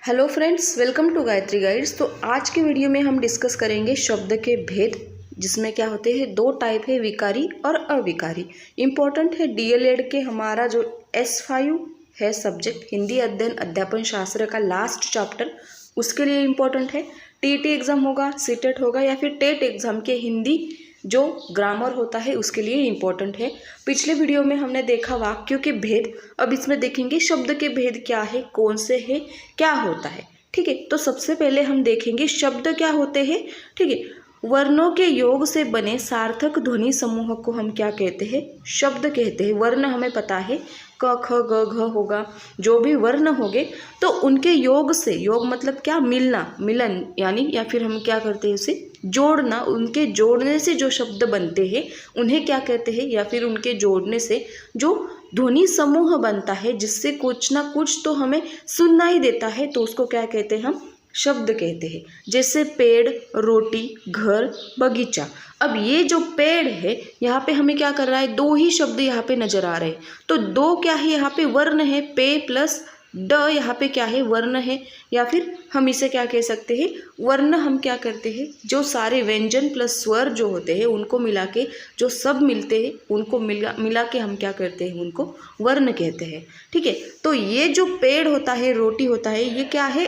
Hello friends, welcome to Gayatri guides. तो आज के वीडियो में हम डिस्कस करेंगे शब्द के भेद, जिसमें क्या होते हैं दो टाइप है, विकारी और अविकारी। इम्पोर्टेंट है डीएलएड के हमारा जो S5 है सब्जेक्ट हिंदी अध्ययन अध्यापन शास्त्र का लास्ट चैप्टर, उसके लिए इम्पोर्टेंट है। टीईटी एग्जाम होगा, सीटेट होगा या फिर टेट एग्जाम के हिंदी जो ग्रामर होता है उसके लिए इम्पोर्टेंट है। पिछले वीडियो में हमने देखा वाक्यों के भेद, अब इसमें देखेंगे शब्द के भेद क्या है, कौन से है, क्या होता है। ठीक है, तो सबसे पहले हम देखेंगे शब्द क्या होते हैं। ठीक है, वर्णों के योग से बने सार्थक ध्वनि समूह को हम क्या कहते हैं, शब्द कहते हैं। वर्ण हमें पता है, क ख ग घ होगा, जो भी वर्ण होंगे तो उनके योग से, योग मतलब क्या, मिलना, मिलन, यानी या फिर हम क्या करते हैं उसे जोड़ना, उनके जोड़ने से जो शब्द बनते हैं उन्हें क्या कहते हैं, या फिर उनके जोड़ने से जो ध्वनि समूह बनता है जिससे कुछ ना कुछ तो हमें सुनना ही देता है, तो उसको क्या कहते हैं, हम शब्द कहते हैं। जैसे पेड़, रोटी, घर, बगीचा। अब ये जो पेड़ है यहाँ पे हमें क्या कर रहा है, दो ही शब्द यहाँ पे नजर आ रहे हैं, तो दो क्या है यहाँ पे, वर्ण है, पे प्लस ड यहाँ पे क्या है, वर्ण है, या फिर हम इसे क्या कह सकते हैं, वर्ण हम क्या करते हैं, जो सारे व्यंजन प्लस स्वर जो होते हैं उनको मिला के जो सब मिलते हैं उनको मिला के हम क्या करते हैं, उनको वर्ण कहते हैं। ठीक है, तो ये जो पेड़ होता है, रोटी होता है, ये क्या है,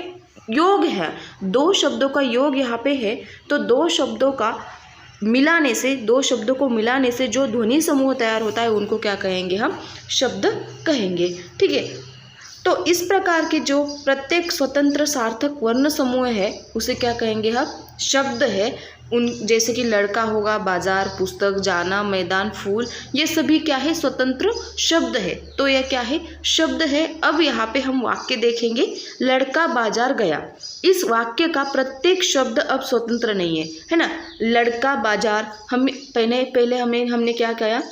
योग है, दो शब्दों का योग यहाँ पे है। तो दो शब्दों का मिलाने से, दो शब्दों को मिलाने से जो ध्वनि समूह तैयार होता है उनको क्या कहेंगे, हम शब्द कहेंगे। ठीक है, तो इस प्रकार के जो प्रत्येक स्वतंत्र सार्थक वर्ण समूह है उसे क्या कहेंगे, हम शब्द है। उन जैसे कि लड़का होगा, बाजार, पुस्तक, जाना, मैदान, फूल, ये सभी क्या है, स्वतंत्र शब्द है, तो यह क्या है, शब्द है। अब यहाँ पे हम वाक्य देखेंगे, लड़का बाजार गया। इस वाक्य का प्रत्येक शब्द अब स्वतंत्र नहीं है ना। लड़का बाजार, हम पहले हमने क्या किया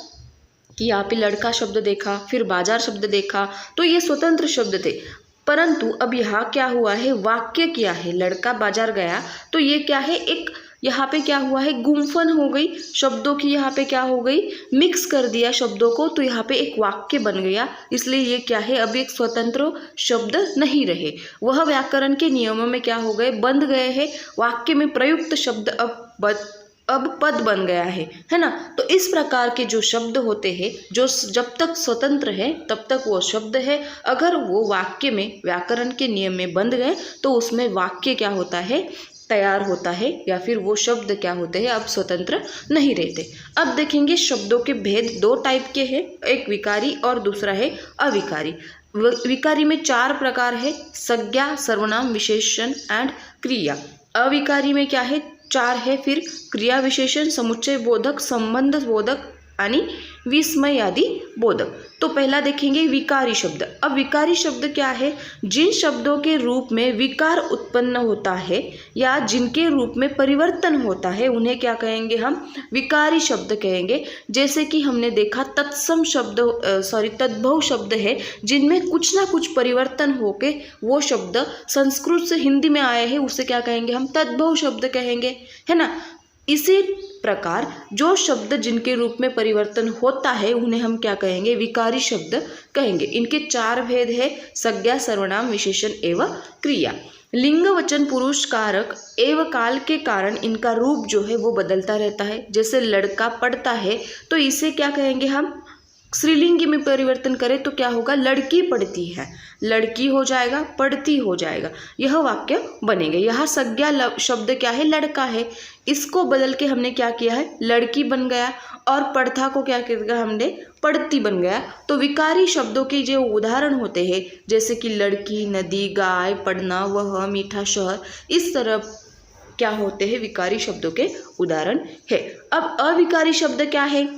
कि यहाँ पे लड़का शब्द देखा, फिर बाजार शब्द देखा, तो ये स्वतंत्र शब्द थे। परंतु अब यहाँ क्या हुआ है, वाक्य क्या है, लड़का बाजार गया, तो ये क्या है, एक यहाँ पे क्या हुआ है, गुम्फन हो गई शब्दों की, यहाँ पे क्या हो गई, मिक्स कर दिया शब्दों को, तो यहाँ पे एक वाक्य बन गया। इसलिए ये क्या है, अब एक स्वतंत्र शब्द नहीं रहे, वह व्याकरण के नियमों में क्या हो गए, बंध गए हैं। वाक्य में प्रयुक्त शब्द अब पद बन गया है ना। तो इस प्रकार के जो शब्द होते हैं, जो जब तक स्वतंत्र है तब तक वो शब्द है। अगर वो वाक्य में व्याकरण के नियम में बंध गए तो उसमें वाक्य क्या होता है, तैयार होता है, या फिर वो शब्द क्या होते हैं, अब स्वतंत्र नहीं रहते। अब देखेंगे शब्दों के भेद, दो टाइप के हैं, एक विकारी और दूसरा है अविकारी। विकारी में चार प्रकार है, संज्ञा, सर्वनाम, विशेषण एंड क्रिया। अविकारी में क्या है, चार है, फिर क्रिया विशेषण, समुच्चय बोधक, संबंध बोधक यानी विस्मय आदि बोधक। तो पहला देखेंगे विकारी शब्द। अब विकारी शब्द क्या है, जिन शब्दों के रूप में विकार उत्पन्न होता है या जिनके रूप में परिवर्तन होता है उन्हें क्या कहेंगे, हम विकारी शब्द कहेंगे। जैसे कि हमने देखा तत्सम शब्द, तद्भव शब्द है, जिनमें कुछ ना कुछ परिवर्तन होके वो शब्द संस्कृत से हिंदी में आए हैं, उसे क्या कहेंगे, हम तद्भव शब्द कहेंगे, है ना। इसी प्रकार जो शब्द जिनके रूप में परिवर्तन होता है उन्हें हम क्या कहेंगे, विकारी शब्द कहेंगे। इनके चार भेद है, संज्ञा, सर्वनाम, विशेषण एवं क्रिया। लिंग, वचन, पुरुष, कारक एवं काल के कारण इनका रूप जो है वो बदलता रहता है। जैसे लड़का पढ़ता है तो इसे क्या कहेंगे, हम स्त्रीलिंग में परिवर्तन करें तो क्या होगा, लड़की पढ़ती है, लड़की हो जाएगा, पढ़ती हो जाएगा, यह वाक्य बनेंगे। यहाँ संज्ञा शब्द क्या है, लड़का है, इसको बदल के हमने क्या किया है, लड़की बन गया, और पढ़ता को क्या किया हमने, पढ़ती बन गया। तो विकारी शब्दों के जो उदाहरण होते हैं, जैसे कि लड़की, नदी, गाय, पढ़ना, वह, मीठा शहर, इस तरह क्या होते हैं, विकारी शब्दों के उदाहरण है। अब अविकारी शब्द क्या है,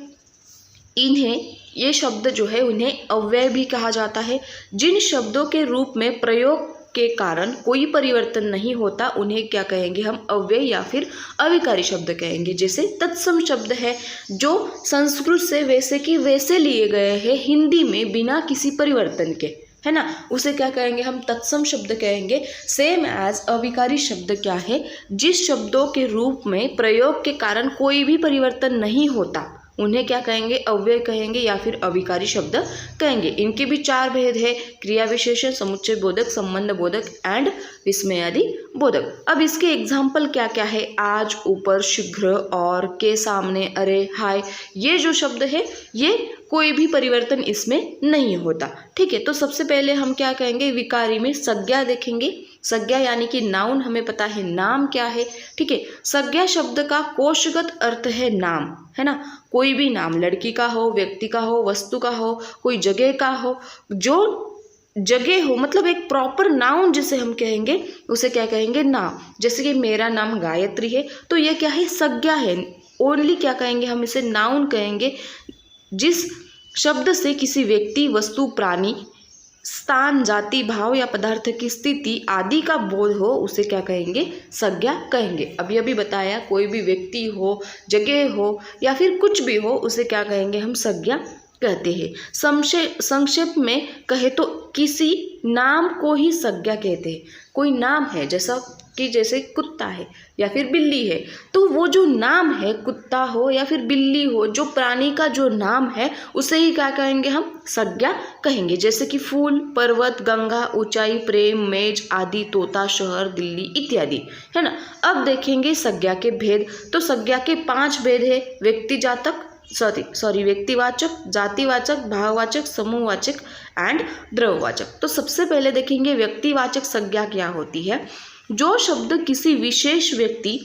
ये शब्द जो है उन्हें अव्यय भी कहा जाता है। जिन शब्दों के रूप में प्रयोग के कारण कोई परिवर्तन नहीं होता उन्हें क्या कहेंगे, हम अव्यय या फिर अविकारी शब्द कहेंगे। जैसे तत्सम शब्द है, जो संस्कृत से वैसे की वैसे लिए गए हैं हिंदी में बिना किसी परिवर्तन के, है ना, उसे क्या कहेंगे, हम तत्सम शब्द कहेंगे। सेम एज अविकारी शब्द क्या है, जिस शब्दों के रूप में प्रयोग के कारण कोई भी परिवर्तन नहीं होता उन्हें क्या कहेंगे, अव्यय कहेंगे या फिर अविकारी शब्द कहेंगे। इनके भी 4 भेद है, क्रिया विशेषण, समुच्चय बोधक, संबंध बोधक एंड विस्मयादि बोधक। अब इसके एग्जाम्पल क्या क्या है, आज, ऊपर, शीघ्र, और, के सामने, अरे, हाय, ये जो शब्द है ये कोई भी परिवर्तन इसमें नहीं होता। ठीक है, तो सबसे पहले हम क्या कहेंगे, विकारी में संज्ञा देखेंगे। संज्ञा यानी कि नाउन, हमें पता है नाम क्या है। ठीक है, संज्ञा शब्द का कोशगत अर्थ है नाम, है ना। कोई भी नाम, लड़की का हो, व्यक्ति का हो, वस्तु का हो, कोई जगह का हो, जो जगह हो, मतलब एक प्रॉपर नाउन जिसे हम कहेंगे उसे क्या कहेंगे, नाम। जैसे कि मेरा नाम गायत्री है, तो ये क्या है, संज्ञा है। ओनली क्या कहेंगे, हम इसे नाउन कहेंगे। जिस शब्द से किसी व्यक्ति, वस्तु, प्राणी, स्थान, जाति, भाव या पदार्थ की स्थिति आदि का बोध हो उसे क्या कहेंगे, संज्ञा कहेंगे। अभी अभी बताया, कोई भी व्यक्ति हो, जगह हो या फिर कुछ भी हो उसे क्या कहेंगे, हम संज्ञा कहते हैं। संक्षेप में कहे तो किसी नाम को ही संज्ञा कहते हैं। कोई नाम है, जैसे कुत्ता है या फिर बिल्ली है, तो वो जो नाम है, कुत्ता हो या फिर बिल्ली हो, जो प्राणी का जो नाम है उसे ही क्या कहेंगे, हम संज्ञा कहेंगे। जैसे कि फूल, पर्वत, गंगा, ऊंचाई, प्रेम, मेज आदि, तोता, शहर, दिल्ली इत्यादि, है ना। अब देखेंगे संज्ञा के भेद। तो संज्ञा के 5 भेद है, व्यक्तिवाचक, जातिवाचक, भाववाचक, समूहवाचक एंड द्रव्यवाचक। तो सबसे पहले देखेंगे व्यक्तिवाचक संज्ञा क्या होती है। जो शब्द किसी विशेष व्यक्ति,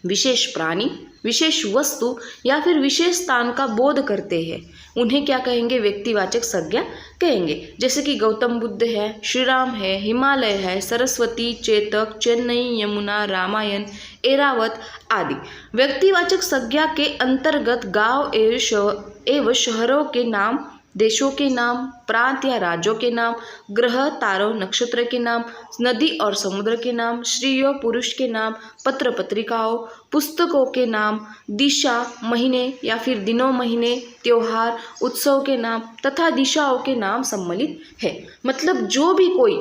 विशेष प्राणी, विशेष वस्तु या फिर विशेष स्थान का बोध करते हैं उन्हें क्या कहेंगे, व्यक्तिवाचक संज्ञा कहेंगे। जैसे कि गौतम बुद्ध है, श्री राम है, हिमालय है, सरस्वती, चेतक, चेन्नई, यमुना, रामायण, एरावत आदि। व्यक्तिवाचक संज्ञा के अंतर्गत गांव एवं शहरों के नाम, देशों के नाम, प्रांत या राज्यों के नाम, ग्रह, तारों, नक्षत्र के नाम, नदी और समुद्र के नाम, स्त्रियों, पुरुष के नाम, पत्र पत्रिकाओं, पुस्तकों के नाम, दिशा, महीने या फिर दिनों, महीने, त्योहार, उत्सव के नाम तथा दिशाओं के नाम सम्मिलित है। मतलब जो भी कोई,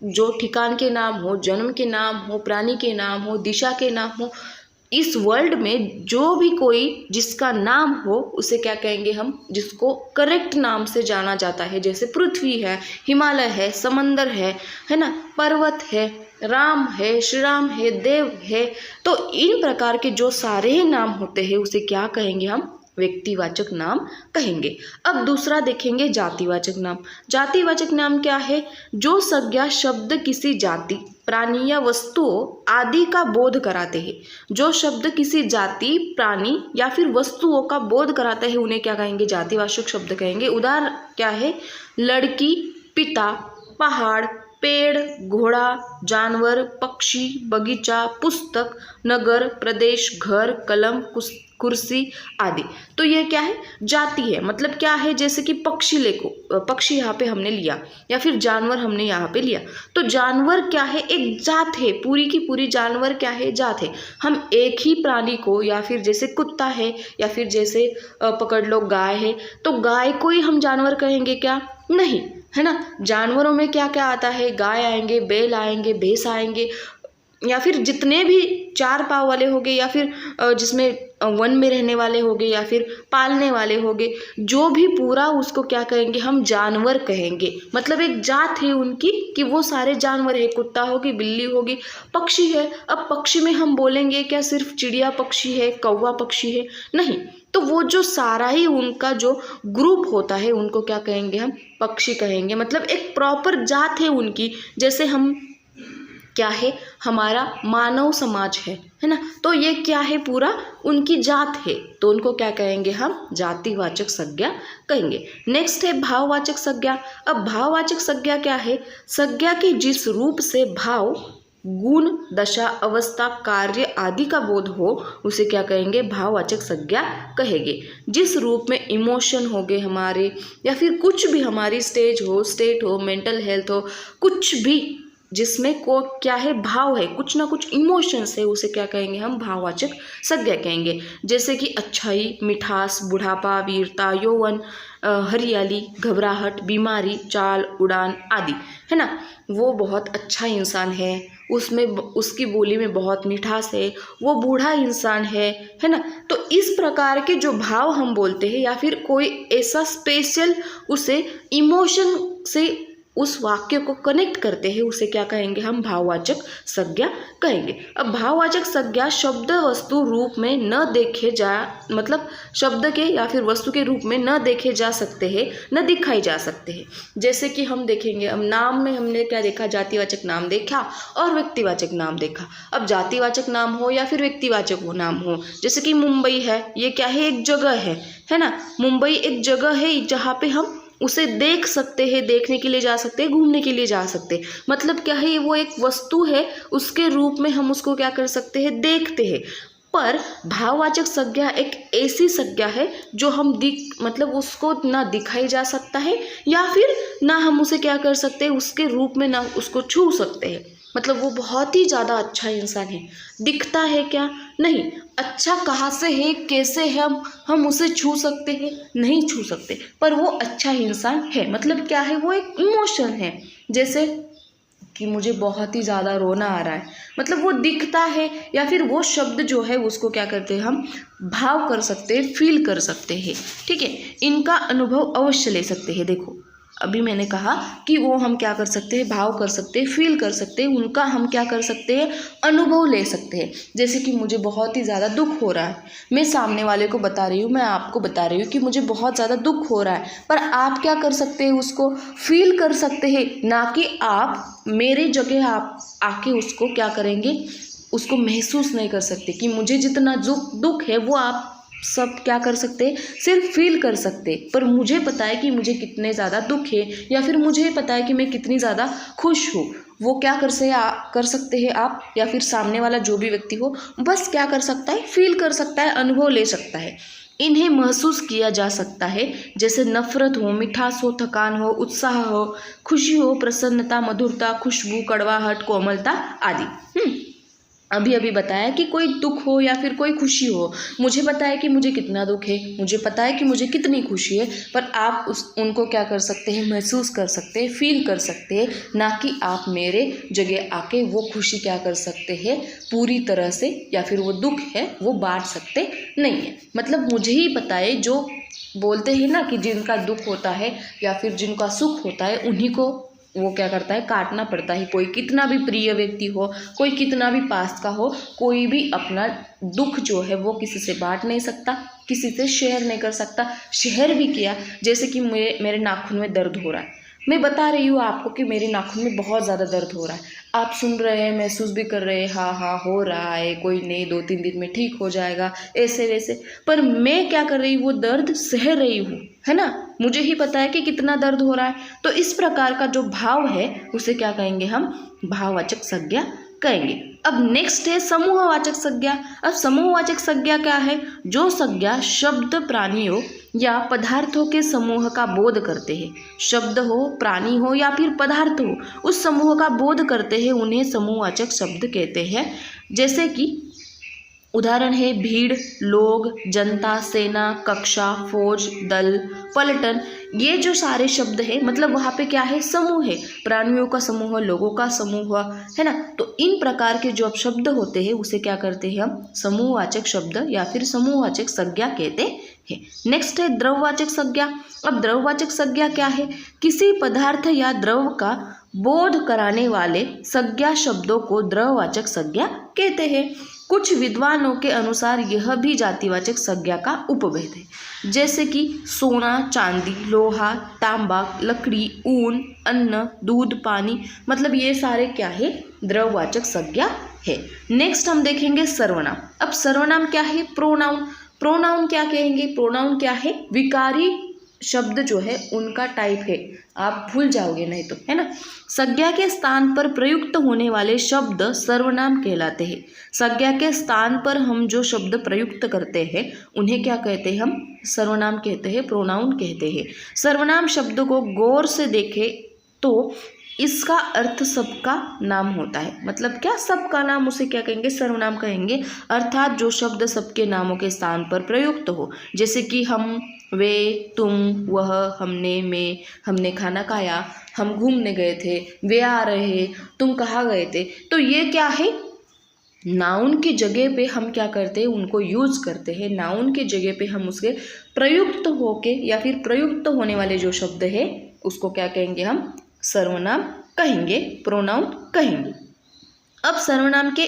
जो ठिकान के नाम हो, जन्म के नाम हो, प्राणी के नाम हो, दिशा के नाम हो, इस वर्ल्ड में जो भी कोई जिसका नाम हो उसे क्या कहेंगे हम, जिसको करेक्ट नाम से जाना जाता है। जैसे पृथ्वी है, हिमालय है, समंदर है ना, पर्वत है, राम है, श्री राम है, देव है। तो इन प्रकार के जो सारे नाम होते हैं उसे क्या कहेंगे, हम व्यक्तिवाचक नाम कहेंगे। अब दूसरा देखेंगे जातिवाचक नाम। जातिवाचक नाम क्या है, जो संज्ञा शब्द किसी जाति, प्राणी या वस्तुओं आदि का बोध कराते हैं। जो शब्द किसी जाति, प्राणी या फिर वस्तुओं का बोध कराते हैं उन्हें क्या कहेंगे, जातिवाचक शब्द कहेंगे। उदाहरण क्या है, लड़की, पिता, पहाड़, पेड़, घोड़ा, जानवर, पक्षी, बगीचा, पुस्तक, नगर, प्रदेश, घर, कलम, कुर्सी आदि। तो ये क्या है, जाति है। मतलब क्या है, जैसे कि पक्षी यहाँ पे हमने लिया या फिर जानवर हमने यहाँ पे लिया, तो जानवर क्या है, एक जात है, पूरी की पूरी जानवर क्या है, जात है। हम एक ही प्राणी को, या फिर जैसे कुत्ता है या फिर जैसे पकड़ लो गाय है, तो गाय को ही हम जानवर कहेंगे क्या, नहीं, है ना। जानवरों में क्या क्या आता है, गाय आएंगे, बैल आएंगे, भैंस आएंगे, या फिर जितने भी 4 पाँव वाले होंगे, या फिर जिसमें वन में रहने वाले होंगे, या फिर पालने वाले होंगे, जो भी पूरा उसको क्या कहेंगे, हम जानवर कहेंगे। मतलब एक जात है उनकी कि वो सारे जानवर है, कुत्ता होगी, बिल्ली होगी, पक्षी है। अब पक्षी में हम बोलेंगे क्या सिर्फ चिड़िया पक्षी है, कौवा पक्षी है, नहीं। तो वो जो सारा ही उनका जो ग्रुप होता है उनको क्या कहेंगे, हम पक्षी कहेंगे। मतलब एक प्रॉपर जात है उनकी। जैसे हम क्या है, हमारा मानव समाज है ना, तो ये क्या है, पूरा उनकी जात है, तो उनको क्या कहेंगे, हम जातिवाचक संज्ञा कहेंगे। नेक्स्ट है भाववाचक संज्ञा। अब भाववाचक संज्ञा क्या है, संज्ञा के जिस रूप से भाव, गुण, दशा, अवस्था, कार्य आदि का बोध हो उसे क्या कहेंगे, भाववाचक संज्ञा कहेंगे। जिस रूप में इमोशन हो गए हमारे, या फिर कुछ भी हमारी स्टेट हो, मेंटल हेल्थ हो, कुछ भी जिसमें को क्या है, भाव है, कुछ ना कुछ इमोशंस है, उसे क्या कहेंगे हम, भाववाचक संज्ञा कहेंगे। जैसे कि अच्छाई, मिठास, बुढ़ापा, वीरता, यौवन, हरियाली, घबराहट, बीमारी, चाल, उड़ान आदि, है ना। वो बहुत अच्छा इंसान है, उसमें उसकी बोली में बहुत मिठास है, वो बूढ़ा इंसान है ना। तो इस प्रकार के जो भाव हम बोलते हैं या फिर कोई ऐसा स्पेशल उसे इमोशन से उस वाक्य को कनेक्ट करते हैं, उसे क्या कहेंगे हम, भाववाचक संज्ञा कहेंगे। अब भाववाचक संज्ञा शब्द वस्तु रूप में न देखे जा, मतलब शब्द के या फिर वस्तु के रूप में न देखे जा सकते हैं, न दिखाई जा सकते हैं। जैसे कि हम देखेंगे, अब नाम में हमने क्या देखा, जातिवाचक नाम देखा और व्यक्तिवाचक नाम देखा। अब जातिवाचक नाम हो या फिर व्यक्तिवाचक नाम हो, जैसे कि मुंबई है, ये क्या है, एक जगह है ना। मुंबई एक जगह है जहाँ पे हम उसे देख सकते हैं, देखने के लिए जा सकते हैं, घूमने के लिए जा सकते हैं। मतलब क्या है, वो एक वस्तु है, उसके रूप में हम उसको क्या कर सकते हैं, देखते हैं। पर भाववाचक संज्ञा एक ऐसी संज्ञा है जो हम मतलब उसको ना दिखाई जा सकता है या फिर ना हम उसे क्या कर सकते हैं, उसके रूप में ना उसको छू सकते हैं। मतलब वो बहुत ही ज़्यादा अच्छा इंसान है, दिखता है क्या, नहीं, अच्छा कहाँ से है, कैसे है, हम उसे छू सकते हैं, नहीं छू सकते, पर वो अच्छा इंसान है। मतलब क्या है, वो एक इमोशन है। जैसे कि मुझे बहुत ही ज़्यादा रोना आ रहा है, मतलब वो दिखता है या फिर वो शब्द जो है उसको क्या करते हैं, हम भाव कर सकते हैं, फील कर सकते हैं। ठीक है, इनका अनुभव अवश्य ले सकते हैं। देखो अभी मैंने कहा कि वो हम क्या कर सकते हैं, भाव कर सकते हैं, फील कर सकते हैं, उनका हम क्या कर सकते हैं, अनुभव ले सकते हैं। जैसे कि मुझे बहुत ही ज़्यादा दुख हो रहा है, मैं सामने वाले को बता रही हूँ, मैं आपको बता रही हूँ कि मुझे बहुत ज़्यादा दुख हो रहा है, पर आप क्या कर सकते हैं, उसको फील कर सकते हैं, ना कि आप मेरे जगह आप आके उसको क्या करेंगे, उसको महसूस नहीं कर सकते। कि मुझे जितना दुख है वो आप सब क्या कर सकते हैं, सिर्फ फील कर सकते। पर मुझे पता है कि मुझे कितने ज़्यादा दुख है या फिर मुझे पता है कि मैं कितनी ज़्यादा खुश हूँ, वो क्या कर सकते हैं आप या फिर सामने वाला जो भी व्यक्ति हो, बस क्या कर सकता है, फील कर सकता है, अनुभव ले सकता है। इन्हें महसूस किया जा सकता है, जैसे नफरत हो, मिठास हो, थकान हो, उत्साह हो, खुशी हो, प्रसन्नता, मधुरता, खुशबू, कड़वाहट, कोमलता आदि। अभी बताया कि कोई दुख हो या फिर कोई खुशी हो, मुझे पता है कि मुझे कितना दुख है, मुझे पता है कि मुझे कितनी खुशी है, पर आप उनको क्या कर सकते हैं, महसूस कर सकते हैं, फील कर सकते हैं, ना कि आप मेरे जगह आके वो खुशी क्या कर सकते हैं, पूरी तरह से या फिर वो दुख है वो बांट सकते नहीं है। मतलब मुझे ही पता है, जो बोलते हैं ना कि जिनका दुख होता है या फिर जिनका सुख होता है उन्हीं को वो क्या करता है, काटना पड़ता है। कोई कितना भी प्रिय व्यक्ति हो, कोई कितना भी पास का हो, कोई भी अपना दुख जो है वो किसी से बांट नहीं सकता, किसी से शेयर नहीं कर सकता। शेयर भी किया, जैसे कि मेरे नाखून में दर्द हो रहा है, मैं बता रही हूँ आपको कि मेरे नाखून में बहुत ज़्यादा दर्द हो रहा है, आप सुन रहे हैं, महसूस भी कर रहे हैं, हाँ हो रहा है, कोई नहीं, 2-3 दिन में ठीक हो जाएगा, ऐसे वैसे। पर मैं क्या कर रही हूँ, वो दर्द सह रही हूँ, है ना, मुझे ही पता है कि कितना दर्द हो रहा है। तो इस प्रकार का जो भाव है उसे क्या कहेंगे, हम भाववाचक संज्ञा कहेंगे। अब नेक्स्ट है समूहवाचक संज्ञा। अब समूहवाचक संज्ञा क्या है, जो संज्ञा शब्द, प्राणियों या पदार्थों के समूह का बोध करते हैं। शब्द हो, प्राणी हो या फिर पदार्थ हो, उस समूह का बोध करते हैं, उन्हें समूहवाचक शब्द कहते हैं। जैसे कि उदाहरण है भीड़, लोग, जनता, सेना, कक्षा, फौज, दल, पलटन। ये जो सारे शब्द है, मतलब वहाँ पे क्या है, समूह है, प्राणियों का समूह, लोगों का समूह, है ना। तो इन प्रकार के जो शब्द होते हैं उसे क्या करते हैं, हम समूहवाचक शब्द या फिर समूहवाचक संज्ञा कहते हैं। नेक्स्ट है द्रववाचक संज्ञा। अब द्रववाचक संज्ञा क्या है, किसी पदार्थ या द्रव का बोध कराने वाले संज्ञा शब्दों को द्रववाचक संज्ञा कहते हैं। कुछ विद्वानों के अनुसार यह भी जातिवाचक संज्ञा का उपभेद है, जैसे कि सोना, चांदी, लोहा, तांबा, लकड़ी, ऊन, अन्न, दूध, पानी। मतलब ये सारे क्या है, द्रववाचक संज्ञा है। नेक्स्ट हम देखेंगे सर्वनाम। अब सर्वनाम क्या है, प्रोनाउन। प्रोनाउन क्या कहेंगे, प्रोनाउन क्या है, विकारी शब्द जो है उनका टाइप है, आप भूल जाओगे नहीं तो, है ना। संज्ञा के स्थान पर प्रयुक्त होने वाले शब्द सर्वनाम कहलाते हैं। संज्ञा के स्थान पर हम जो शब्द प्रयुक्त करते हैं उन्हें क्या कहते हैं, हम सर्वनाम कहते हैं, प्रोनाउन कहते हैं। सर्वनाम शब्द को गौर से देखें तो इसका अर्थ सबका नाम होता है। मतलब क्या, सबका नाम, उसे क्या कहेंगे, सर्वनाम कहेंगे। अर्थात जो शब्द सबके नामों के स्थान पर प्रयुक्त हो, जैसे कि हम, वे, तुम, वह, हमने, मैं, हमने खाना खाया, हम घूमने गए थे, वे आ रहे, तुम कहाँ गए थे। तो ये क्या है, नाउन की जगह पे हम क्या करते हैं, उनको यूज करते हैं। नाउन की जगह पे हम उसके प्रयुक्त होके या फिर प्रयुक्त होने वाले जो शब्द है उसको क्या कहेंगे, हम सर्वनाम कहेंगे, प्रोनाउन कहेंगे। अब सर्वनाम के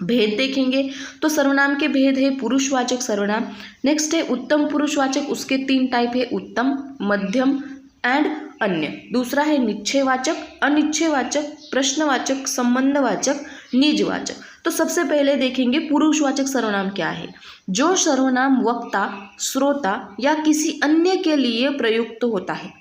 भेद देखेंगे। तो सर्वनाम के भेद है पुरुषवाचक सर्वनाम, नेक्स्ट है उत्तम पुरुषवाचक, उसके 3 टाइप है, उत्तम, मध्यम एंड अन्य। दूसरा है निश्चयवाचक, अनिश्चयवाचक, प्रश्नवाचक, संबंधवाचक, निजवाचक। तो सबसे पहले देखेंगे पुरुषवाचक सर्वनाम क्या है। जो सर्वनाम वक्ता, श्रोता या किसी अन्य के लिए प्रयुक्त होता है।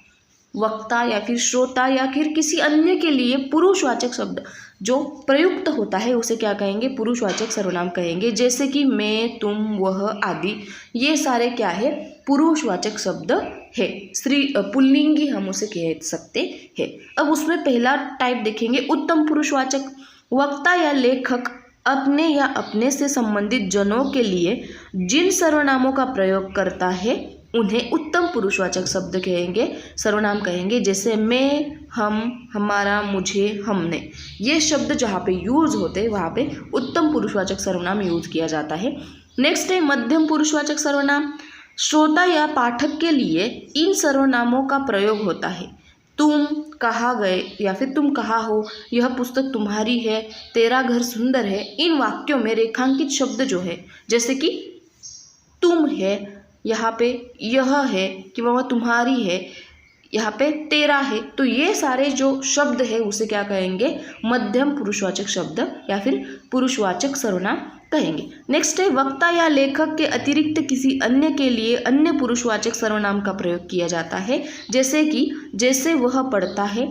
वक्ता या फिर श्रोता या फिर किसी अन्य के लिए पुरुषवाचक शब्द जो प्रयुक्त होता है उसे क्या कहेंगे, पुरुषवाचक सर्वनाम कहेंगे। जैसे कि मैं, तुम, वह आदि, ये सारे क्या है, पुरुषवाचक शब्द है। स्त्री पुल्लिंगी हम उसे कह सकते हैं। अब उसमें पहला टाइप देखेंगे उत्तम पुरुषवाचक। वक्ता या लेखक अपने या अपने से संबंधित जनों के लिए जिन सर्वनामों का प्रयोग करता है उन्हें उत्तम पुरुषवाचक शब्द कहेंगे, सर्वनाम कहेंगे। जैसे मैं, हम, हमारा, मुझे, हमने, ये शब्द जहाँ पे यूज होते हैं वहाँ पे उत्तम पुरुषवाचक सर्वनाम यूज किया जाता है। नेक्स्ट है मध्यम पुरुषवाचक सर्वनाम। श्रोता या पाठक के लिए इन सर्वनामों का प्रयोग होता है। तुम कहाँ गए या फिर तुम कहाँ हो, यह पुस्तक तुम्हारी है, तेरा घर सुंदर है। इन वाक्यों में रेखांकित शब्द जो है, जैसे कि तुम है, यहाँ पे यह है कि वह तुम्हारी है, यहाँ पे तेरा है, तो ये सारे जो शब्द है उसे क्या कहेंगे, मध्यम पुरुषवाचक शब्द या फिर पुरुषवाचक सर्वनाम कहेंगे। नेक्स्ट है वक्ता या लेखक के अतिरिक्त किसी अन्य के लिए अन्य पुरुषवाचक सर्वनाम का प्रयोग किया जाता है। जैसे कि जैसे वह पढ़ता है,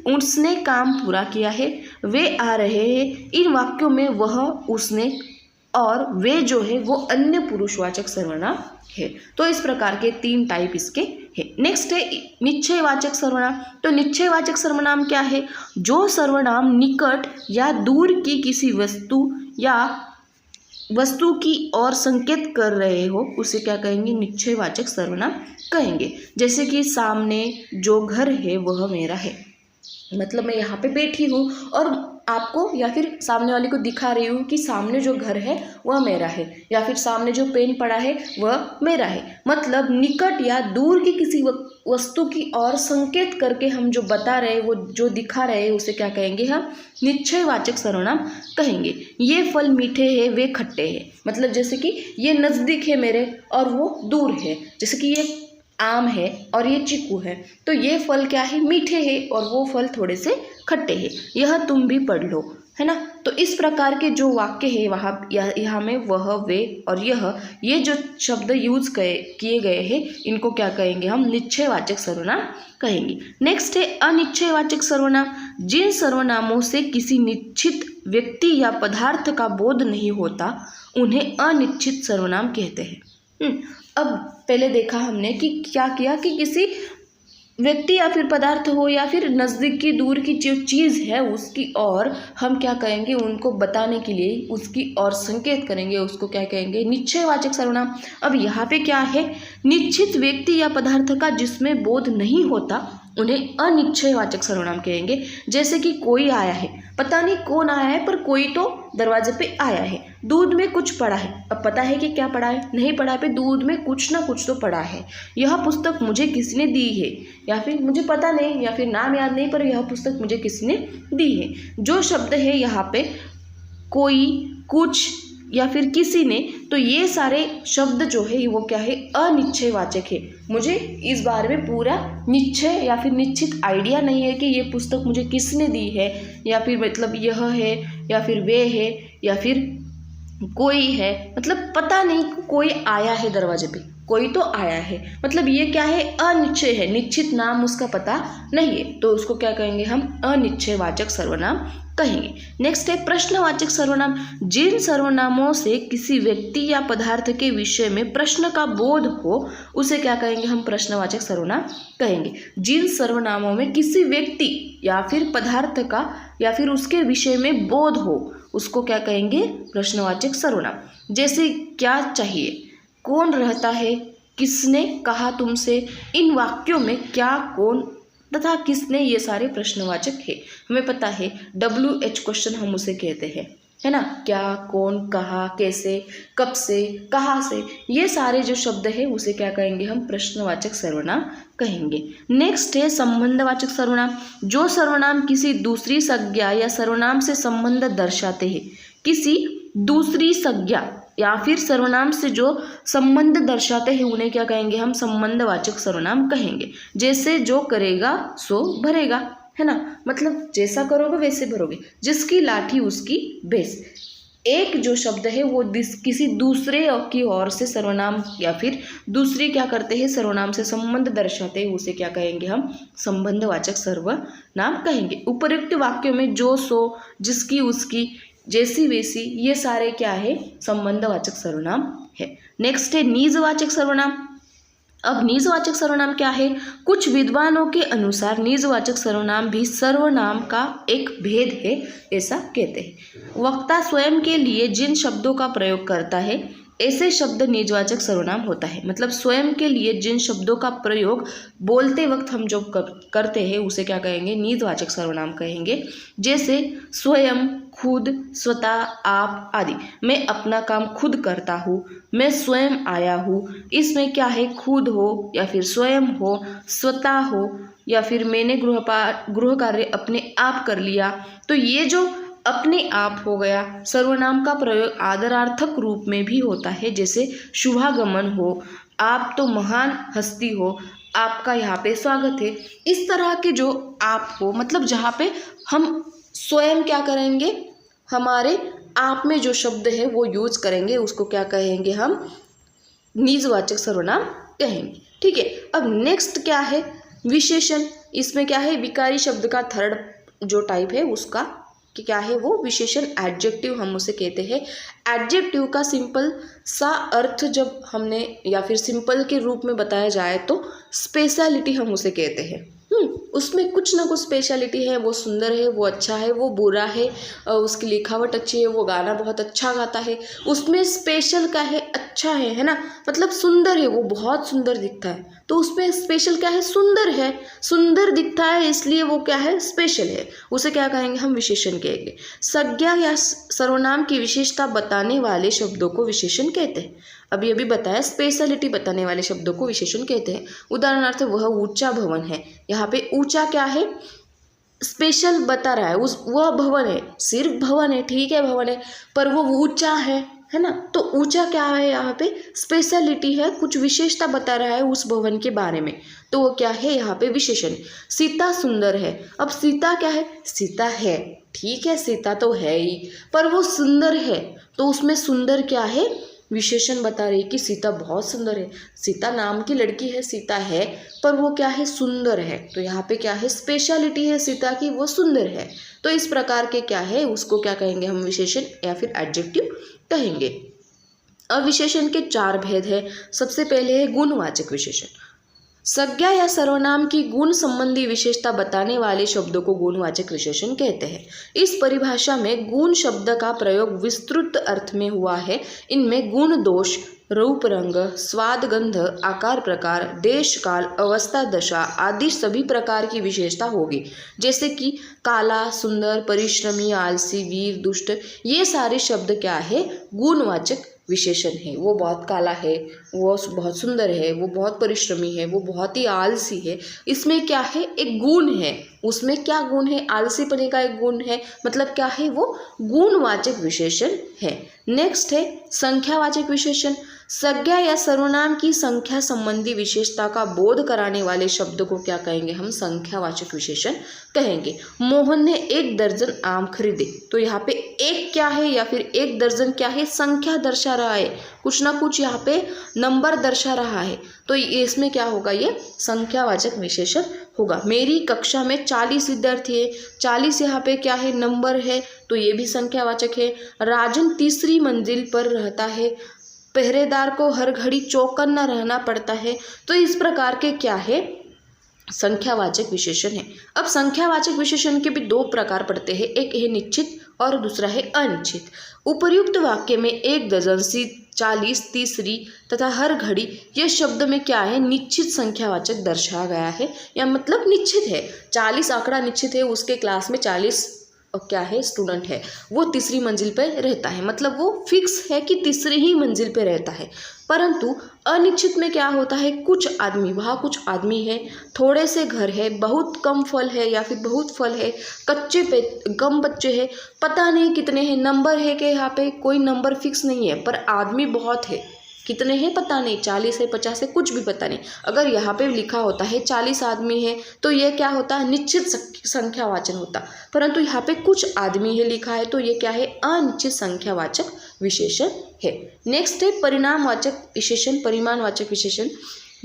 उसने काम पूरा किया है, वे आ रहे हैं। इन वाक्यों में वह, उसने और वे जो है वो अन्य पुरुषवाचक सर्वनाम है। तो इस प्रकार के 3 टाइप इसके है। नेक्स्ट है निश्चयवाचक सर्वनाम। तो निश्चयवाचक सर्वनाम क्या है, जो सर्वनाम निकट या दूर की किसी वस्तु या वस्तु की ओर संकेत कर रहे हो उसे क्या कहेंगे, निश्चयवाचक सर्वनाम कहेंगे। जैसे कि सामने जो घर है वह मेरा है, मतलब मैं यहाँ पे बैठी हूँ और आपको या फिर सामने वाले को दिखा रही हूँ कि सामने जो घर है वह मेरा है, या फिर सामने जो पेन पड़ा है वह मेरा है। मतलब निकट या दूर की किसी वस्तु की ओर संकेत करके हम जो बता रहे हैं, वो जो दिखा रहे हैं उसे क्या कहेंगे, हम निश्चयवाचक सर्वनाम कहेंगे। ये फल मीठे हैं, वे खट्टे हैं। मतलब जैसे कि ये नज़दीक है मेरे और वो दूर है। जैसे कि ये आम है और ये चीकू है, तो ये फल क्या है, मीठे हैं और वो फल थोड़े से खट्टे हैं। यह तुम भी पढ़ लो, है ना। तो इस प्रकार के जो वाक्य है वहाँ यहाँ में वह, वे और ये जो शब्द यूज किए गए हैं इनको क्या कहेंगे, हम निश्चयवाचक सर्वनाम कहेंगे। नेक्स्ट है अनिश्चयवाचक सर्वनाम। जिन सर्वनामों से किसी निश्चित व्यक्ति या पदार्थ का बोध नहीं होता उन्हें अनिश्चित सर्वनाम कहते हैं। अब पहले देखा हमने कि क्या किया कि किसी व्यक्ति या फिर पदार्थ हो या फिर नज़दीक की दूर की जो चीज़ है उसकी ओर हम क्या कहेंगे, उनको बताने के लिए उसकी ओर संकेत करेंगे, उसको क्या कहेंगे, निश्चयवाचक सर्वनाम। अब यहाँ पे क्या है, निश्चित व्यक्ति या पदार्थ का जिसमें बोध नहीं होता उन्हें अनिश्चयवाचक सर्वनाम कहेंगे। जैसे कि कोई आया है, पता नहीं कौन आया है पर कोई तो दरवाजे पे आया है। दूध में कुछ पड़ा है, अब पता है कि क्या पड़ा है, नहीं पड़ा है, पे दूध में कुछ ना कुछ तो पड़ा है। यह पुस्तक मुझे किसने दी है, या फिर मुझे पता नहीं या फिर नाम याद नहीं पर यह पुस्तक मुझे किसने दी है। जो शब्द है यहाँ पे कोई, कुछ या फिर किसी ने, तो ये सारे शब्द जो है वो क्या है, अनिश्चयवाचक है। मुझे इस बारे में पूरा निश्चय या फिर निश्चित आइडिया नहीं है कि ये पुस्तक मुझे किसने दी है, या फिर मतलब यह है या फिर वे है या फिर कोई है, मतलब पता नहीं कोई आया है दरवाजे पे, कोई तो आया है, मतलब ये क्या है, अनिश्चय है, निश्चित नाम उसका पता नहीं है, तो उसको क्या कहेंगे हम, अनिश्चयवाचक सर्वनाम कहेंगे। नेक्स्ट है प्रश्नवाचक सर्वनाम। जिन सर्वनामों से किसी व्यक्ति या पदार्थ के विषय में प्रश्न का बोध हो उसे क्या कहेंगे हम, प्रश्नवाचक सर्वनाम कहेंगे। जिन सर्वनामों में किसी व्यक्ति या फिर पदार्थ का या फिर उसके विषय में बोध हो उसको क्या कहेंगे, प्रश्नवाचक सर्वनाम। जैसे क्या चाहिए, कौन रहता है, किसने कहा तुमसे, इन वाक्यों में क्या, कौन तथा किसने, ये सारे प्रश्नवाचक है। हमें पता है WH क्वेश्चन हम उसे कहते हैं, है ना, क्या, कौन, कहा, कैसे, कब से, कहाँ से, ये सारे जो शब्द है उसे क्या कहेंगे हम, प्रश्नवाचक सर्वनाम कहेंगे। नेक्स्ट है संबंधवाचक सर्वनाम। जो सर्वनाम किसी दूसरी संज्ञा या सर्वनाम से संबंध दर्शाते हैं, किसी दूसरी संज्ञा या फिर सर्वनाम से जो संबंध दर्शाते हैं उन्हें क्या कहेंगे हम, संबंधवाचक सर्वनाम कहेंगे। जैसे जो करेगा सो भरेगा, है ना, मतलब जैसा करोगे वैसे भरोगे, जिसकी लाठी उसकी भैंस। एक जो शब्द है वो किसी दूसरे की ओर से सर्वनाम या फिर दूसरी क्या करते हैं, सर्वनाम से संबंध दर्शाते हैं, उसे क्या कहेंगे हम, संबंधवाचक सर्वनाम कहेंगे। उपयुक्त वाक्यों में जो, सो, जिसकी, उसकी, जैसी, वैसी, ये सारे क्या है, संबंधवाचक सर्वनाम है। नेक्स्ट है निजवाचक सर्वनाम। अब निजवाचक सर्वनाम क्या है, कुछ विद्वानों के अनुसार निजवाचक सर्वनाम भी सर्वनाम का एक भेद है, ऐसा कहते हैं। वक्ता स्वयं के लिए जिन शब्दों का प्रयोग करता है ऐसे शब्द निजवाचक सर्वनाम होता है। मतलब स्वयं के लिए जिन शब्दों का प्रयोग बोलते वक्त हम जो करते हैं उसे क्या कहेंगे, निजवाचक सर्वनाम कहेंगे। जैसे स्वयं, खुद, स्वतः, आप आदि। मैं अपना काम खुद करता हूँ, मैं स्वयं आया हूँ, इसमें क्या है, खुद हो या फिर स्वयं हो, स्वतः हो या फिर मैंने गृह कार्य अपने आप कर लिया। तो ये जो अपने आप हो गया। सर्वनाम का प्रयोग आदरार्थक रूप में भी होता है, जैसे शुभागमन हो, आप तो महान हस्ती हो, आपका यहाँ पे स्वागत है। इस तरह के जो आप हो, मतलब जहाँ पे हम स्वयं क्या करेंगे, हमारे आप में जो शब्द है वो यूज करेंगे, उसको क्या कहेंगे हम, निजवाचक सर्वनाम कहेंगे। ठीक है। अब नेक्स्ट क्या है, विशेषण। इसमें क्या है, विकारी शब्द का थर्ड जो टाइप है उसका क्या है, वो विशेषण, एडजेक्टिव हम उसे कहते हैं। एडजेक्टिव का सिंपल सा अर्थ जब हमने या फिर सिंपल के रूप में बताया जाए तो स्पेशलिटी हम उसे कहते हैं। उसमें कुछ ना कुछ स्पेशलिटी है, वो सुंदर है, वो अच्छा है, वो बुरा है, उसकी लिखावट अच्छी है, वो गाना बहुत अच्छा गाता है, उसमें स्पेशल का है, अच्छा है ना, मतलब सुंदर है, वो बहुत सुंदर दिखता है, तो उसमें स्पेशल क्या है, सुंदर है, सुंदर दिखता है इसलिए वो क्या है, स्पेशल है, उसे क्या कहेंगे हम, विशेषण कहेंगे। संज्ञा या सर्वनाम की विशेषता बताने वाले शब्दों को विशेषण कहते हैं। अभी बताया, स्पेशलिटी बताने वाले शब्दों को विशेषण कहते हैं। उदाहरणार्थ, वह ऊंचा भवन है, यहाँ पे ऊंचा क्या है, स्पेशल बता रहा है, वह भवन है, सिर्फ भवन है, ठीक है भवन है, पर वो ऊंचा है ना, तो ऊंचा क्या है, यहाँ पे स्पेशलिटी है, कुछ विशेषता बता रहा है उस भवन के बारे में, तो वो क्या है, यहाँ पे विशेषण। सीता सुंदर है, अब सीता क्या है, सीता है, ठीक है, सीता तो है ही, पर वो सुंदर है, तो उसमें सुंदर क्या है, विशेषण बता रही कि सीता बहुत सुंदर है, सीता नाम की लड़की है, सीता है, पर वो क्या है, सुंदर है, तो यहाँ पे क्या है, स्पेशलिटी है सीता की, वो सुंदर है। तो इस प्रकार के क्या है, उसको क्या कहेंगे हम, विशेषण या फिर एडजेक्टिव कहेंगे। अब विशेषण के 4 भेद है। सबसे पहले है गुणवाचक विशेषण। संज्ञा या सर्वनाम की गुण संबंधी विशेषता बताने वाले शब्दों को गुणवाचक विशेषण कहते हैं। इस परिभाषा में गुण शब्द का प्रयोग विस्तृत अर्थ में हुआ है। इनमें गुण दोष, रूप रंग, स्वाद गंध, आकार प्रकार, देश काल, अवस्था दशा आदि सभी प्रकार की विशेषता होगी। जैसे कि काला, सुंदर, परिश्रमी, आलसी, वीर, दुष्ट, ये सारे शब्द क्या है, गुणवाचक विशेषण है। वो बहुत काला है, वो बहुत सुंदर है, वो बहुत परिश्रमी है, वो बहुत ही आलसी है, इसमें क्या है, एक गुण है, उसमें क्या गुण है, आलसीपने का एक गुण है, मतलब क्या है, वो गुणवाचक विशेषण है। नेक्स्ट है संख्यावाचक विशेषण। संज्ञा या सर्वनाम की संख्या संबंधी विशेषता का बोध कराने वाले शब्द को क्या कहेंगे हम? संख्यावाचक विशेषण कहेंगे। मोहन ने 1 दर्जन आम खरीदे। तो यहाँ पे एक क्या है या फिर 1 दर्जन क्या है? संख्या दर्शा रहा है, कुछ ना कुछ यहाँ पे नंबर दर्शा रहा है, तो इसमें क्या होगा? ये संख्यावाचक विशेषण होगा। मेरी कक्षा में 40 विद्यार्थी है, 40 यहाँ पे क्या है? नंबर है, तो ये भी संख्यावाचक है। राजन तीसरी मंजिल पर रहता है, पहरेदार को हर घड़ी चौकन्ना रहना पड़ता है। तो इस प्रकार के क्या है? संख्यावाचक विशेषण है। अब संख्यावाचक विशेषण के भी 2 प्रकार पड़ते हैं, एक है निश्चित और दूसरा है अनिश्चित। उपर्युक्त वाक्य में 1 दर्जन सी, 40, तीसरी तथा हर घड़ी ये शब्द में क्या है? निश्चित संख्यावाचक दर्शाया गया है, या मतलब निश्चित है। 40 आंकड़ा निश्चित है, उसके क्लास में 40 क्या है? स्टूडेंट है, वो तीसरी मंजिल पर रहता है, मतलब वो फिक्स है कि तीसरी ही मंजिल पे रहता है। परंतु अनिश्चित में क्या होता है? कुछ आदमी, वहाँ कुछ आदमी है, थोड़े से घर है, बहुत कम फल है या फिर बहुत फल है, कच्चे पे कम बच्चे हैं, पता नहीं कितने हैं, नंबर है कि यहाँ पे कोई नंबर फिक्स नहीं है, पर आदमी बहुत है, कितने हैं पता नहीं, 40 है, 50 है, कुछ भी पता नहीं। अगर यहाँ पे लिखा होता है 40 आदमी है, तो ये क्या होता है? निश्चित संख्यावाचक होता। परंतु यहाँ पे कुछ आदमी है लिखा है, तो ये क्या है? अनिश्चित संख्यावाचक विशेषण है। नेक्स्ट है परिणामवाचक विशेषण, परिमाणवाचक विशेषण।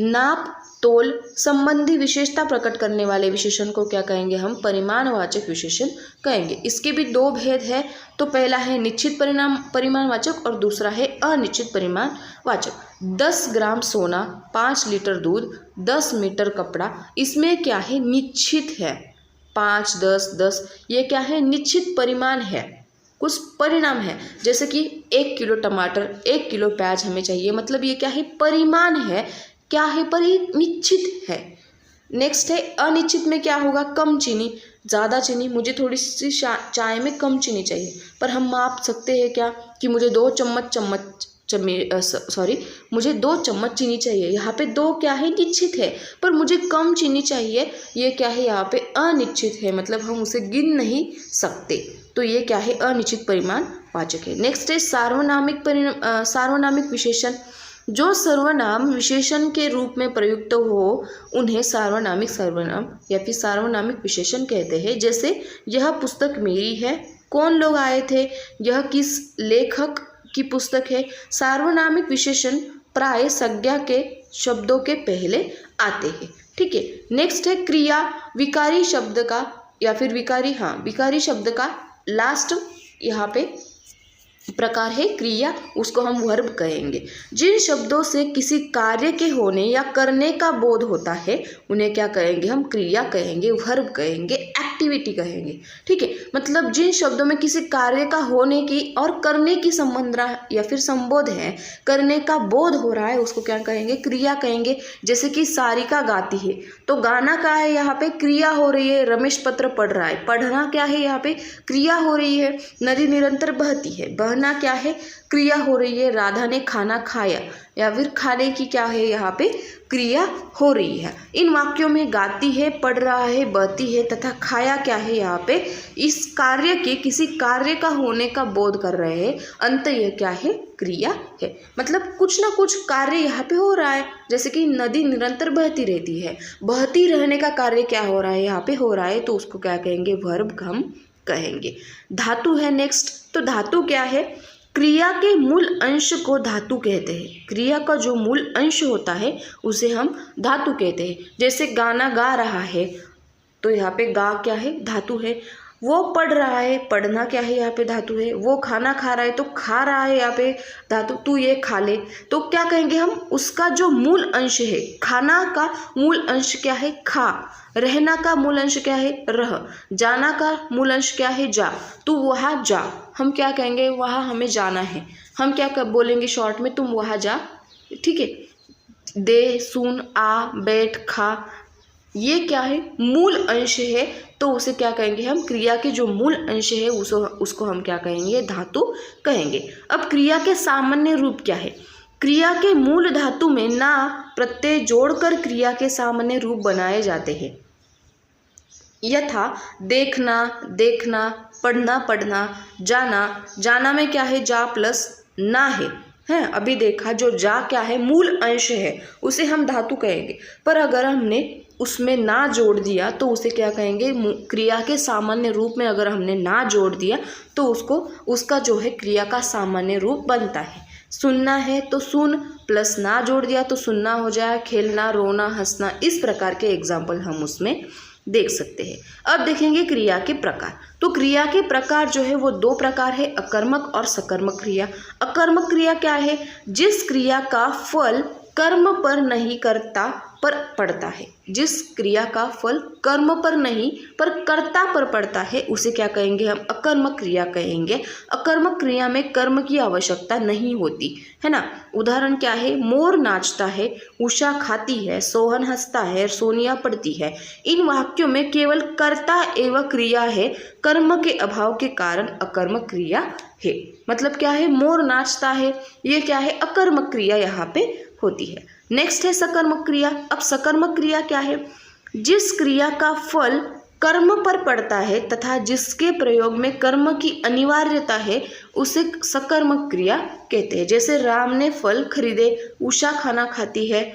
नाप तोल संबंधी विशेषता प्रकट करने वाले विशेषण को क्या कहेंगे हम? परिमाणवाचक विशेषण कहेंगे। इसके भी 2 भेद है, तो पहला है निश्चित परिमाणवाचक और दूसरा है अनिश्चित परिमाणवाचक। 10 ग्राम सोना, 5 लीटर दूध, 10 मीटर कपड़ा, इसमें क्या है? निश्चित है। 5, 10, 10 ये क्या है? निश्चित परिमाण है, कुछ परिणाम है। जैसे कि 1 किलो टमाटर, 1 किलो प्याज हमें चाहिए, मतलब ये क्या है? परिमाण है, क्या है? पर ये निश्चित है। नेक्स्ट है अनिश्चित में क्या होगा? कम चीनी, ज़्यादा चीनी, मुझे थोड़ी सी चाय में कम चीनी चाहिए, पर हम माप सकते हैं क्या कि मुझे 2 चम्मच चीनी चाहिए। यहाँ पे 2 क्या है? निश्चित है, पर मुझे कम चीनी चाहिए, ये क्या है? यहाँ पे अनिश्चित है, मतलब हम उसे गिन नहीं सकते, तो ये क्या है? अनिश्चित परिमाणवाचक है। नेक्स्ट है सार्वनामिक विशेषण। जो सर्वनाम विशेषण के रूप में प्रयुक्त हो उन्हें सार्वनामिक सर्वनाम या फिर सार्वनामिक विशेषण कहते हैं। जैसे यह पुस्तक मेरी है, कौन लोग आए थे, यह किस लेखक की पुस्तक है। सार्वनामिक विशेषण प्राय संज्ञा के शब्दों के पहले आते हैं। ठीक है। नेक्स्ट है क्रिया। विकारी शब्द का या फिर विकारी शब्द का लास्ट यहाँ पे प्रकार है क्रिया, उसको हम वर्ब कहेंगे। जिन शब्दों से किसी कार्य के होने या करने का बोध होता है उन्हें क्या कहेंगे हम? क्रिया कहेंगे, वर्ब कहेंगे, एक्टिविटी कहेंगे। ठीक है, मतलब जिन शब्दों में किसी कार्य का होने की और करने की संबंध या फिर संबोध है, करने का बोध हो रहा है, उसको क्या कहेंगे? क्रिया कहेंगे। जैसे कि सारिका गाती है, तो गाना क्या है? यहाँ पे क्रिया हो रही है। रमेश पत्र पढ़ रहा है, पढ़ना क्या है? यहाँ पे क्रिया हो रही है। नदी निरंतर बहती है, बहना क्या है? क्रिया हो रही है। राधा ने खाना खाया, या फिर खाने की क्या है? यहाँ पे क्रिया हो रही है। इन वाक्यों में गाती है, पढ़ रहा है, बहती है तथा खाया क्या है? यहाँ पे इस कार्य के किसी कार्य का होने का बोध कर रहे हैं, अंत यह क्या है? क्रिया है। मतलब कुछ ना कुछ कार्य यहाँ पे हो रहा है। जैसे कि नदी निरंतर बहती रहती है, बहती रहने का कार्य क्या हो रहा है? यहाँ पे हो रहा है, तो उसको क्या कहेंगे? वर्ब हम कहेंगे। धातु है नेक्स्ट। तो धातु क्या है? क्रिया के मूल अंश को धातु कहते हैं। क्रिया का जो मूल अंश होता है उसे हम धातु कहते हैं। जैसे गाना गा रहा है, तो यहाँ पे गा क्या है? धातु है। वो पढ़ रहा है, पढ़ना क्या है? यहाँ पे धातु है। वो खाना खा रहा है, तो खा रहा है यहाँ पे धातु। तू ये खा ले, तो क्या कहेंगे हम? उसका जो मूल अंश है, खाना का मूल अंश क्या है? खा। रहना का मूल अंश क्या है? रह। जाना का मूल अंश क्या है? जा। तू वहाँ जा, हम क्या कहेंगे? वहाँ हमें जाना है। हम क्या बोलेंगे शॉर्ट में? तुम वहाँ जा। ठीक है। दे, सुन, आ, बैठ, खा, ये क्या है? मूल अंश है, तो उसे क्या कहेंगे हम? क्रिया के जो मूल अंश है उसको हम क्या कहेंगे? धातु कहेंगे। अब क्रिया के सामान्य रूप क्या है? क्रिया के मूल धातु में ना प्रत्यय जोड़कर क्रिया के सामान्य रूप बनाए जाते हैं। यथा देखना, देखना, पढ़ना, पढ़ना, जाना। जाना में क्या है? जा प्लस ना है, है। अभी देखा जो जा क्या है, मूल अंश है, उसे हम धातु कहेंगे। पर अगर हमने उसमें ना जोड़ दिया तो उसे क्या कहेंगे, क्रिया के सामान्य रूप में अगर हमने ना जोड़ दिया तो उसका जो है क्रिया का सामान्य रूप बनता है। सुनना है तो सुन प्लस ना जोड़ दिया तो सुनना हो जाए, खेलना, रोना, हंसना, इस प्रकार के एग्जाम्पल हम उसमें देख सकते हैं। अब देखेंगे क्रिया के प्रकार। तो क्रिया के प्रकार जो है वो दो प्रकार है, अकर्मक और सकर्मक क्रिया। अकर्मक क्रिया क्या है, जिस क्रिया का फल कर्म पर नहीं कर्ता पर पड़ता है। जिस क्रिया का फल कर्म पर नहीं पर कर्ता पर पड़ता है उसे क्या कहेंगे हम, अकर्मक क्रिया कहेंगे। अकर्मक क्रिया में कर्म की आवश्यकता नहीं होती है ना। उदाहरण क्या है, मोर नाचता है, उषा खाती है, सोहन हंसता है, सोनिया पढ़ती है। इन वाक्यों में केवल कर्ता एवं क्रिया है, कर्म के अभाव के कारण अकर्मक क्रिया है। मतलब क्या है, मोर नाचता है, ये क्या है, अकर्मक क्रिया यहाँ पे होती है। नेक्स्ट है सकर्मक क्रिया। अब सकर्मक क्रिया क्या है, जिस क्रिया का फल कर्म पर पड़ता है तथा जिसके प्रयोग में कर्म की अनिवार्यता है उसे सकर्मक क्रिया कहते हैं। जैसे राम ने फल खरीदे, उषा खाना खाती है।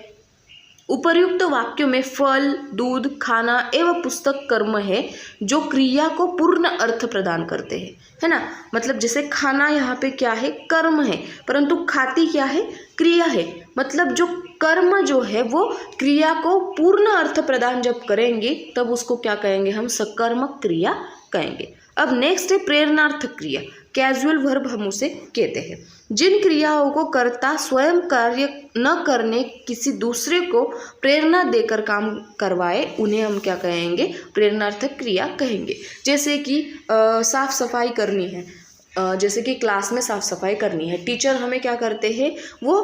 उपर्युक्त वाक्यों में फल, दूध, खाना एवं पुस्तक कर्म है जो क्रिया को पूर्ण अर्थ प्रदान करते हैं, है ना। मतलब जैसे खाना यहाँ पे क्या है, कर्म है, परंतु खाती क्या है, क्रिया है। मतलब जो कर्म जो है वो क्रिया को पूर्ण अर्थ प्रदान जब करेंगे तब उसको क्या कहेंगे हम, सकर्मक क्रिया कहेंगे। अब नेक्स्ट है प्रेरणार्थक क्रिया। कैजुअल वर्ब हम उसे कहते हैं। जिन क्रियाओं को कर्ता स्वयं कार्य न करने किसी दूसरे को प्रेरणा देकर काम करवाए उन्हें हम क्या कहेंगे, प्रेरणार्थक क्रिया कहेंगे। जैसे कि साफ सफाई करनी है, जैसे कि क्लास में साफ सफाई करनी है, टीचर हमें क्या करते हैं, वो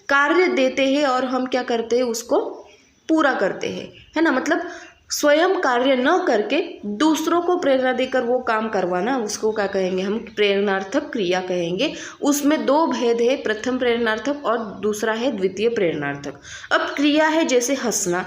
कार्य देते हैं और हम क्या करते हैं, उसको पूरा करते हैं, है ना। मतलब स्वयं कार्य न करके दूसरों को प्रेरणा देकर वो काम करवाना, उसको क्या कहेंगे हम, प्रेरणार्थक क्रिया कहेंगे। उसमें दो भेद है, प्रथम प्रेरणार्थक और दूसरा है द्वितीय प्रेरणार्थक। अब क्रिया है जैसे हंसना,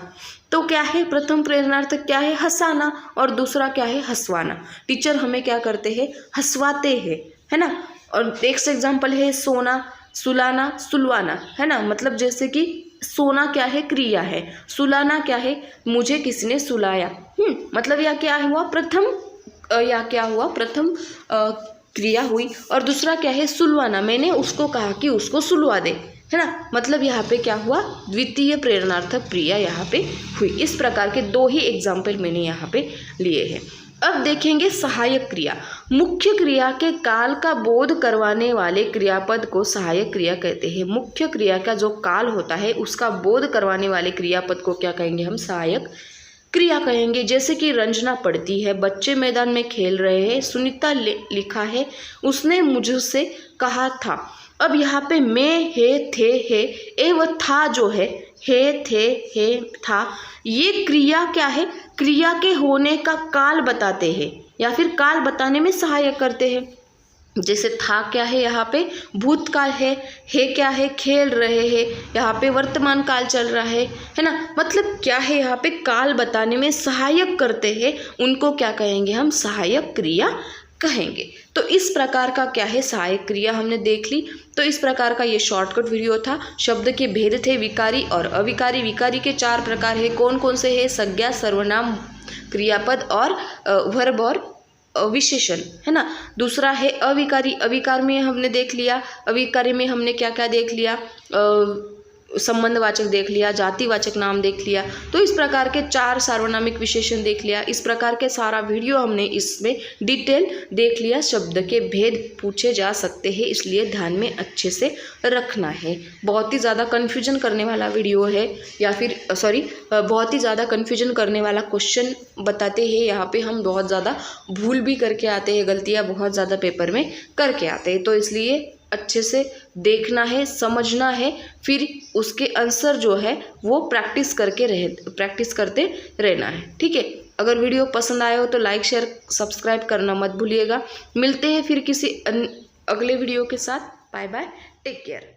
तो क्या है, प्रथम प्रेरणार्थक क्या है, हंसाना, और दूसरा क्या है, हंसवाना। टीचर हमें क्या करते हैं, हंसवाते हैं, है ना। और नेक्स्ट एग्जाम्पल है सोना, सुलाना, सुलवाना, है ना। मतलब जैसे कि सोना क्या है, क्रिया है, सुलाना क्या है, मुझे किसी ने सुलाया। मतलब यह क्या हुआ, प्रथम क्रिया हुई। और दूसरा क्या है, सुलवाना, मैंने उसको कहा कि उसको सुलवा दे, है ना। मतलब यहाँ पे क्या हुआ, द्वितीय प्रेरणार्थक क्रिया यहाँ पे हुई। इस प्रकार के दो ही एग्जाम्पल मैंने यहाँ पे लिए हैं। अब देखेंगे सहायक क्रिया। मुख्य क्रिया के काल का बोध करवाने वाले क्रियापद को सहायक क्रिया कहते हैं। मुख्य क्रिया का जो काल होता है उसका बोध करवाने वाले क्रियापद को क्या कहेंगे हम, सहायक क्रिया कहेंगे। जैसे कि रंजना पढ़ती है, बच्चे मैदान में खेल रहे हैं, सुनीता लिखा है, उसने मुझसे कहा था। अब यहाँ पे मैं, है, थे, है, एवं था जो है, थे, है, था, ये क्रिया क्या है, क्रिया के होने का काल बताते हैं या फिर काल बताने में सहायक करते हैं। जैसे था क्या है, यहाँ पे भूतकाल है क्या है, खेल रहे हैं, यहाँ पे वर्तमान काल चल रहा है ना। मतलब क्या है, यहाँ पे काल बताने में सहायक करते हैं, उनको क्या कहेंगे हम, सहायक क्रिया कहेंगे। तो इस प्रकार का क्या है, सहायक क्रिया हमने देख ली। तो इस प्रकार का ये शॉर्टकट वीडियो था। शब्द के भेद थे विकारी और अविकारी। विकारी के 4 प्रकार है, कौन कौन से है, संज्ञा, सर्वनाम, क्रियापद और वर्ब और विशेषण, है ना। दूसरा है अविकारी। अविकार में हमने देख लिया, अविकारी में हमने क्या क्या देख लिया, संबंधवाचक देख लिया, जातिवाचक नाम देख लिया। तो इस प्रकार के 4 सार्वनामिक विशेषण देख लिया। इस प्रकार के सारा वीडियो हमने इसमें डिटेल देख लिया। शब्द के भेद पूछे जा सकते हैं, इसलिए ध्यान में अच्छे से रखना है। बहुत ही ज़्यादा कन्फ्यूजन करने वाला वीडियो है, या फिर बहुत ही ज़्यादा कन्फ्यूजन करने वाला क्वेश्चन बताते हैं। यहाँ पे हम बहुत ज़्यादा भूल भी करके आते हैं, गलतियाँ बहुत ज़्यादा पेपर में करके आते हैं। तो इसलिए अच्छे से देखना है, समझना है, फिर उसके आंसर जो है वो प्रैक्टिस करते रहना है। ठीक है। अगर वीडियो पसंद आए हो तो लाइक, शेयर, सब्सक्राइब करना मत भूलिएगा। मिलते हैं फिर किसी अगले वीडियो के साथ। Bye bye, take care.